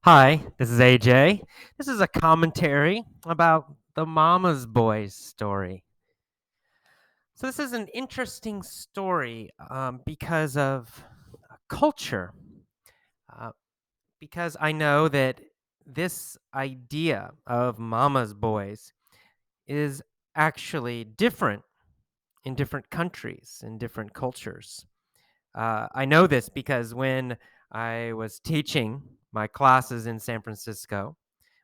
Hi, this is AJ. This is a commentary about the Mama's Boy story. So, this is an interesting story because of culture, uh, because I know that this idea of Mama's Boys is actually different in different countries, in different cultures. I know this because when I was teaching my classes in San Francisco,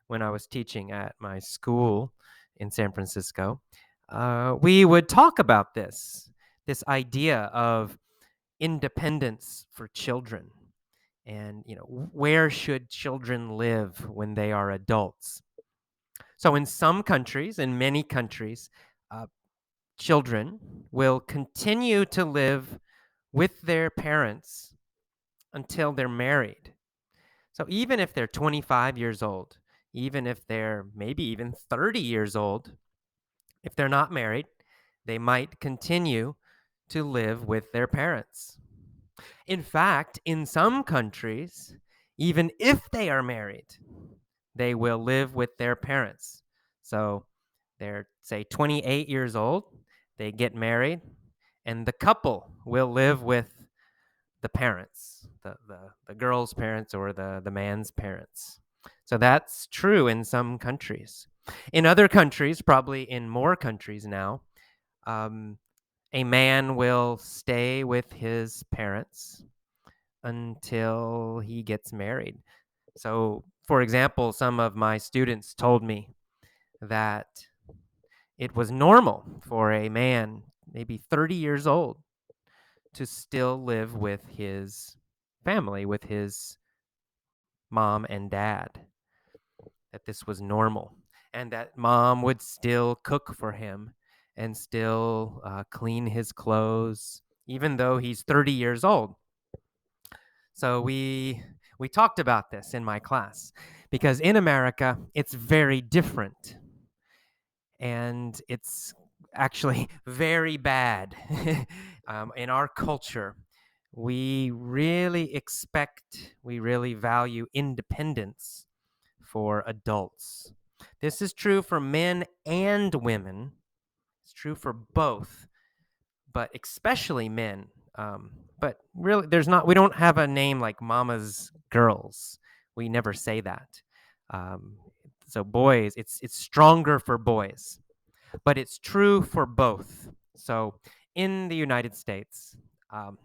when I was teaching at my school in San Francisco, we would talk about this idea of independence for children, and where should children live when they are adults. So in some countries, in many countries, uh, children will continue to live with their parents until they're married. So even if they're 25 years old, even if they're maybe even 30 years old, if they're not married, they might continue to live with their parents. In fact, in some countries, even if they are married, they will live with their parents. So they're, say, 28 years old, they get married, and the couple will live with the parents, the girl's parents or the man's parents. So that's true in some countries. In other countries, probably in more countries now, um, a man will stay with his parents until he gets married. So, for example, some of my students told me that it was normal for a man, maybe 30 years old, to still live with his family, with his mom and dad, that this was normal, and that mom would still cook for him and still clean his clothes, even though he's 30 years old. So we talked about this in my class because in America it's very different, and it's actually very bad. In our culture, we really value independence for adults. This is true for men and women. It's true for both, but especially men. But really, we don't have a name like Mama's Girls. We never say that. Um, so boys, it's stronger for boys, but it's true for both. So in the United States, um,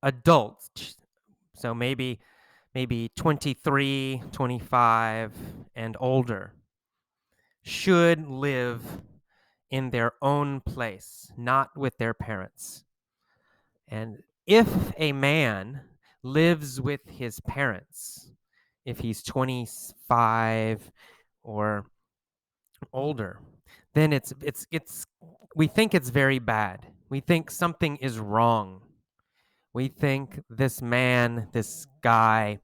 adults, so maybe 23, 25, and older, should live in their own place, not with their parents. And if a man lives with his parents, if he's 25 or older, then it's we think it's very bad. We think something is wrong. We think this man, this guy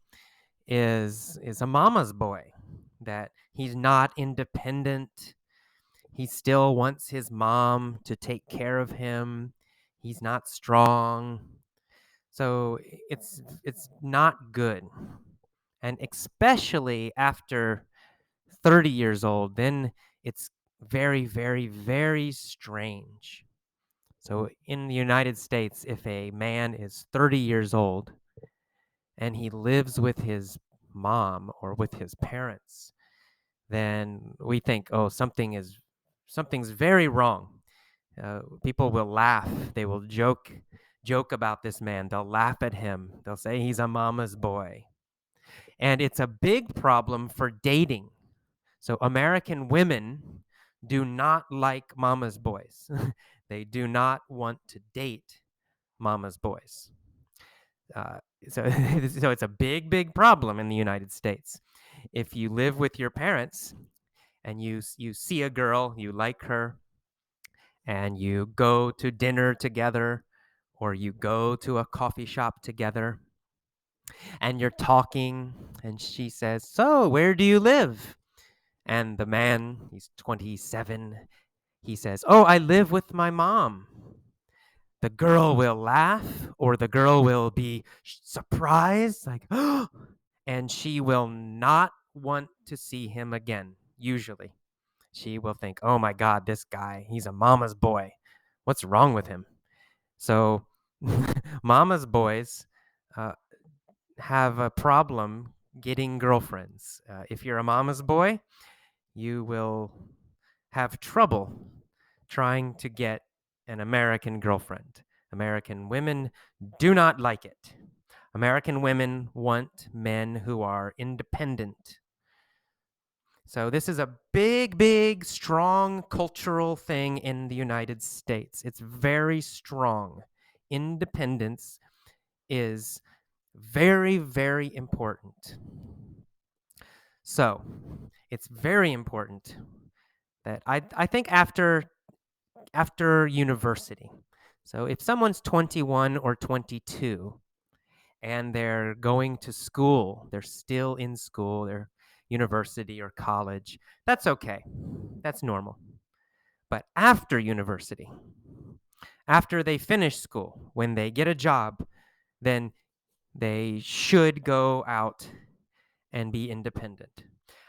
is a mama's boy, that he's not independent. He still wants his mom to take care of him. He's not strong. So it's not good. And especially after 30 years old, then it's very, very, very strange. So in the United States, if a man is 30 years old and he lives with his mom or with his parents, then we think, oh, something's very wrong. People will laugh. They will joke about this man. They'll laugh at him. They'll say he's a mama's boy. And it's a big problem for dating. So American women do not like mama's boys. They do not want to date mama's boys. Uh, so, so it's a big, big problem in the United States. If you live with your parents and you see a girl, you like her, and you go to dinner together or you go to a coffee shop together and you're talking and she says, "So, where do you live?" And the man, he's 27, he says, "Oh, I live with my mom." The girl will laugh or the girl will be surprised, like, "Oh," and she will not want to see him again, usually. She will think, oh my God, this guy, he's a mama's boy. What's wrong with him? So, mama's boys uh, have a problem getting girlfriends. If you're a mama's boy, you will have trouble trying to get an American girlfriend. American women do not like it. American women want men who are independent. So, this is a big, big, strong cultural thing in the United States. It's very strong. Independence is very, very important. So, it's very important that I think after university. So, if someone's 21 or 22 and they're going to school, they're still in school, they're university or college, that's okay. That's normal. But after university, after they finish school, when they get a job, then they should go out and be independent.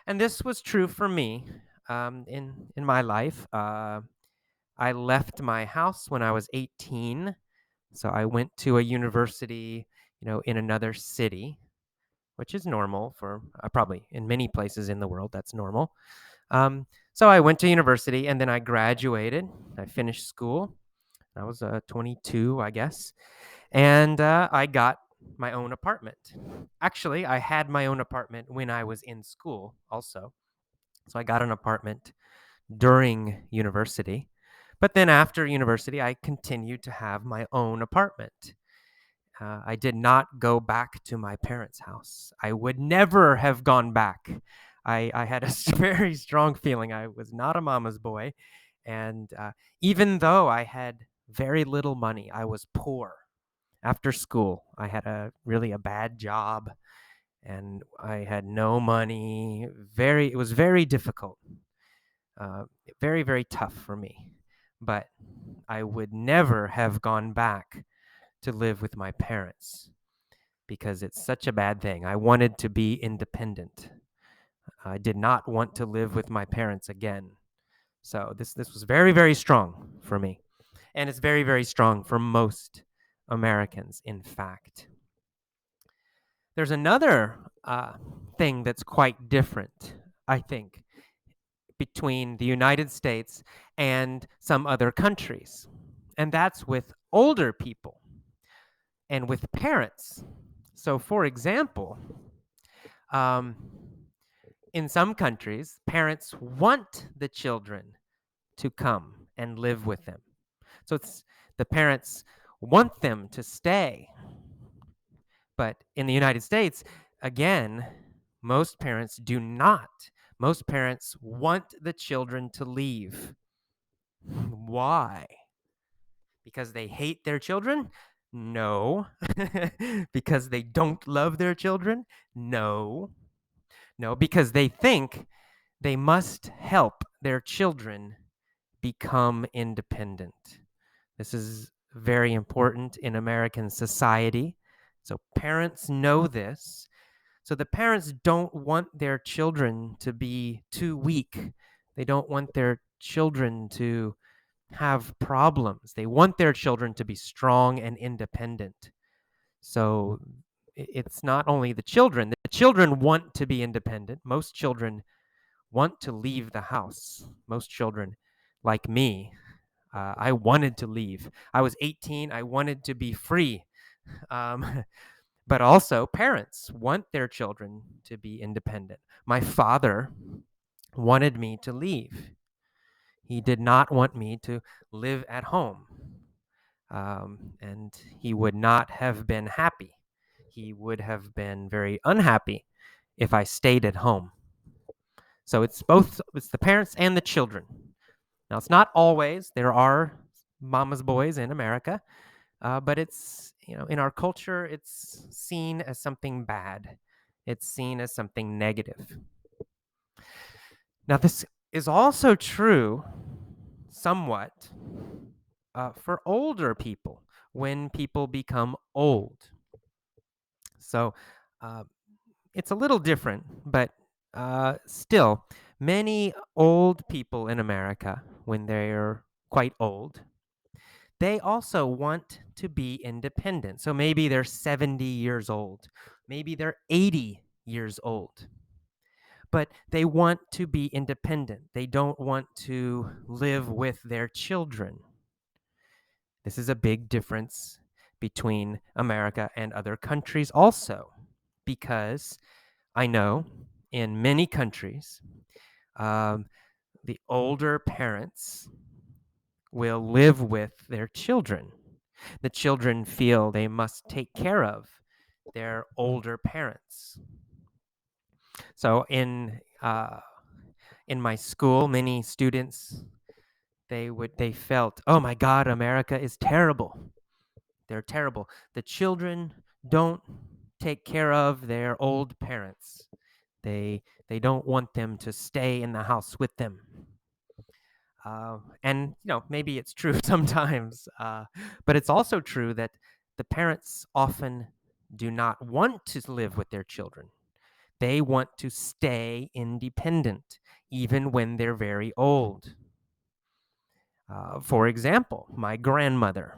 And this was true for me in my life. I left my house when I was 18, so I went to a university, in another city, which is normal for probably in many places in the world. That's normal. So I went to university and then I graduated. I finished school. I was 22, I guess, and I got my own apartment. Actually, I had my own apartment when I was in school also. So I got an apartment during university. But then after university, I continued to have my own apartment. I did not go back to my parents' house. I would never have gone back. I had a very strong feeling I was not a mama's boy. And even though I had very little money, I was poor. After school, I had a bad job and I had no money. It was very difficult, uh, very, very tough for me. But I would never have gone back to live with my parents because it's such a bad thing. I wanted to be independent. I did not want to live with my parents again. So this was very, very strong for me. And it's very, very strong for most Americans, in fact. There's another thing that's quite different, I think, between the United States and some other countries. And that's with older people and with parents. So, for example, um, in some countries, parents want the children to come and live with them. So, the parents want them to stay. But in the United States, again, most parents do not. Most parents want the children to leave. Why? Because they hate their children? No. Because they don't love their children? No. No, because they think they must help their children become independent. This is very important in American society. So parents know this. So the parents don't want their children to be too weak. They don't want their children to have problems. They want their children to be strong and independent. So it's not only the children want to be independent. Most children want to leave the house. Most children, like me, I wanted to leave. I was 18. I wanted to be free. Um, but also, parents want their children to be independent. My father wanted me to leave. He did not want me to live at home. And he would not have been happy. He would have been very unhappy if I stayed at home. So it's the parents and the children. Now, it's not always. There are mama's boys in America, but it's, in our culture, it's seen as something bad. It's seen as something negative. Now, this is also true somewhat for older people when people become old. So, uh, it's a little different, but still, many old people in America, when they're quite old, they also want to be independent. So maybe they're 70 years old, maybe they're 80 years old, but they want to be independent. They don't want to live with their children. This is a big difference between America and other countries also, because I know in many countries, um, the older parents will live with their children. The children feel they must take care of their older parents. So in my school, many students they felt, oh my God, America is terrible. They're terrible. The children don't take care of their old parents. They don't want them to stay in the house with them. And maybe it's true sometimes, but it's also true that the parents often do not want to live with their children. They want to stay independent, even when they're very old. For example, my grandmother,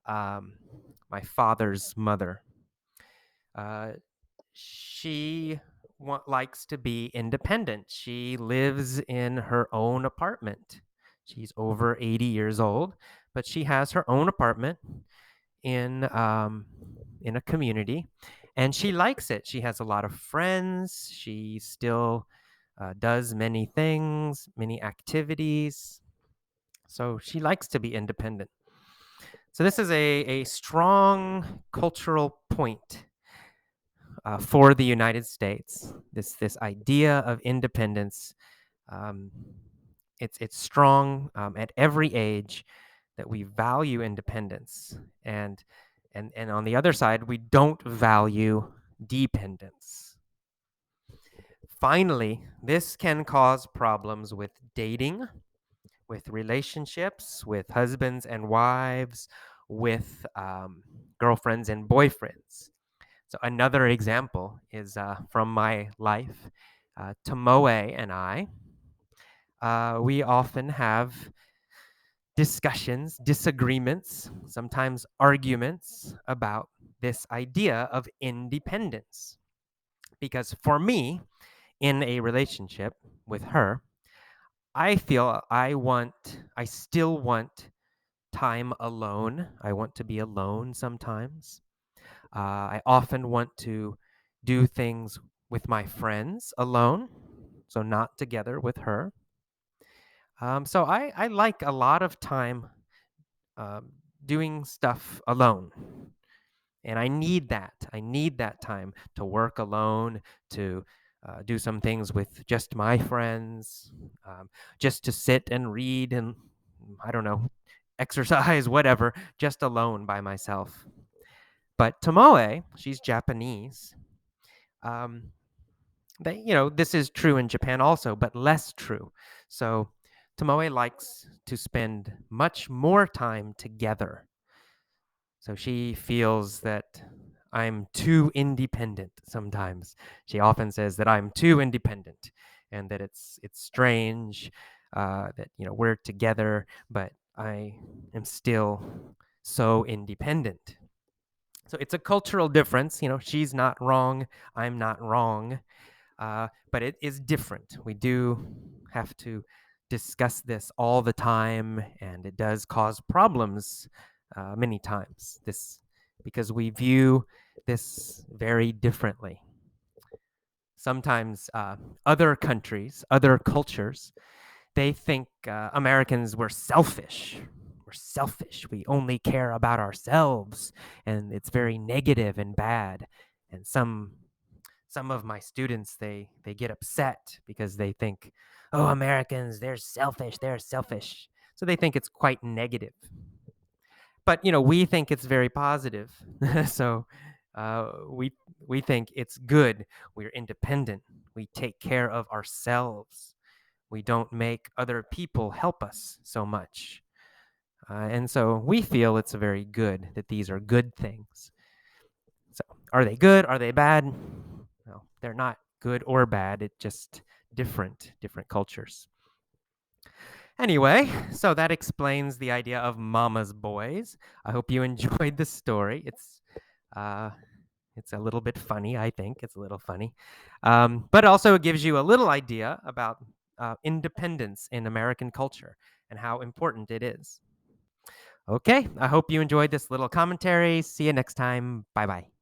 um, my father's mother, uh, she likes to be independent. She lives in her own apartment. She's over 80 years old, but she has her own apartment in a community, and she likes it. She has a lot of friends. She still does many things, many activities. So she likes to be independent. So this is a strong cultural point for the United States. This idea of independence, um, it's strong at every age, that we value independence, and on the other side, we don't value dependence. Finally, this can cause problems with dating, with relationships, with husbands and wives, with girlfriends and boyfriends. So another example is from my life. Tomoe and I, we often have discussions, disagreements, sometimes arguments about this idea of independence. Because for me, in a relationship with her, I feel I still want time alone. I want to be alone sometimes. I often want to do things with my friends alone, so not together with her. So I like a lot of time um, doing stuff alone. And I need that. I need that time to work alone, to do some things with just my friends, just to sit and read and, I don't know, exercise, whatever, just alone by myself. But Tomoe, she's Japanese. Um, this is true in Japan also, but less true. So Tomoe likes to spend much more time together. So she feels that I'm too independent sometimes. She often says that I'm too independent, and that it's strange that we're together, but I am still so independent. So it's a cultural difference. She's not wrong, I'm not wrong, but it is different. We do have to discuss this all the time, and it does cause problems many times. This because we view this very differently. Sometimes other countries, other cultures, they think Americans were selfish. We're selfish. We only care about ourselves, and it's very negative and bad. And some of my students, they get upset because they think, oh, Americans, they're selfish. They're selfish. So they think it's quite negative. But we think it's very positive. So we think it's good. We're independent. We take care of ourselves. We don't make other people help us so much. And so we feel it's very good, that these are good things. So, are they good? Are they bad? Well, they're not good or bad. It's just different cultures. Anyway, so that explains the idea of mama's boys. I hope you enjoyed the story. Uh, it's a little bit funny, I think. It's a little funny. But also it gives you a little idea about independence in American culture and how important it is. Okay, I hope you enjoyed this little commentary. See you next time. Bye bye.